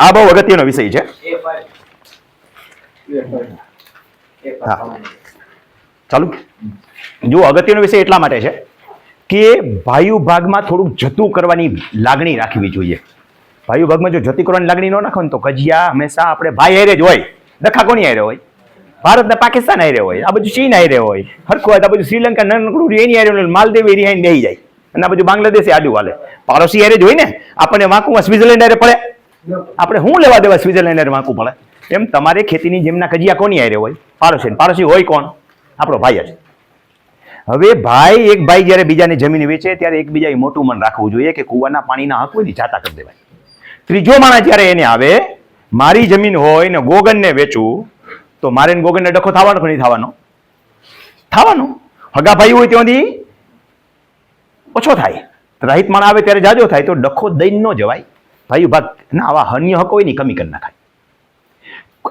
આ બહુ અગત્યનો વિષય છે. હા ચાલુ. જો અગત્યનો વિષય એટલા માટે છે કે ભાઈઓ ભાગમાં થોડુંક જતું કરવાની લાગણી રાખવી જોઈએ. ભાઈઓ ભાગમાં જો જતી કરવાની લાગણી ન નાખો ને તો કજિયા હંમેશા આપણે ભાઈ હારે જ હોય. ડખા કોની હારે હોય? ભારત ને પાકિસ્તાન હારે હોય, આ બધું ચીન હારે હોય, હરખું હોય તો આ બધું શ્રીલંકા નાનકડું એની હારે, માલદીવ એની હારે બેસી જાય, અને આ બધું બાંગ્લાદેશ આડું હાલે. પાડોશી હારે જ હોય ને. આપણને વાંકુમાં સ્વિટરલેન્ડ હારે પડે, આપણે શું લેવા દેવા સ્વિટરલેન્ડ હારે વાંકું પડે? એમ તમારે ખેતીની જેમના કજિયા કોની હારે હોય? પાડોશી. પાડોશી હોય કોણ? આપણો ભાઈ જ. હવે ભાઈ એક ભાઈ જ્યારે બીજાની જમીન વેચે ત્યારે એકબીજાએ મોટું મન રાખવું જોઈએ કે કુવાના પાણીના હક હોય ને જાતા કરી દેવાય. ત્રીજો માણસ જ્યારે એને આવે, મારી જમીન હોય ને ગોગનને વેચવું, તો મારે ગોગનને ડખો થવાનો કે નહીં થવાનો? થવાનો. હગા ભાઈ હોય ત્યાંથી ઓછો થાય, રાહિત માણસ આવે ત્યારે જાજો થાય, તો ડખો દઈને ન જવાય. ભાઈ ભાગ ના આવા અન્ય હક હોય ને કમી કરી નાખાય.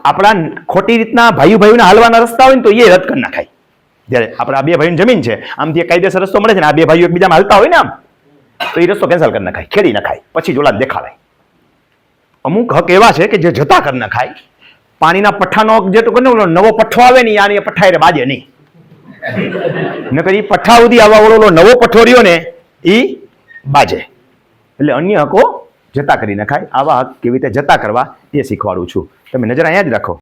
આપણા ખોટી રીતના ભાઈઓના હાલવાના રસ્તા હોય ને તો એ રદ કરી નાખાય. જ્યારે આપણે આ બે ભાઈની જમીન છે, આમથી કાયદેસર રસ્તો મળે છે ને આ બે ભાઈઓ એકબીજામાં હાલતા હોય ને આમ, તો એ રસ્તો કેન્સલ કરી નાખાય, ખેડી નાખાય, પછી જોલા દેખાડાય. અમુક હક એવા છે કે જે જતા કરી નાખાય. પાણીના પઠ્ઠાનો હક જે તો નવો પઠ્ઠો આવે ને આની પઠ્ઠા એ બાજે નહીં, નકર એ પઠ્ઠા સુધી આવવા વાળો નવો પઠ્ઠો રહ્યો ને એ બાજે. એટલે અન્ય હકો જતા કરી નાખાય. આવા હક કેવી રીતે જતા કરવા એ શીખવાડું છું. તમે નજર અહીંયા જ રાખો.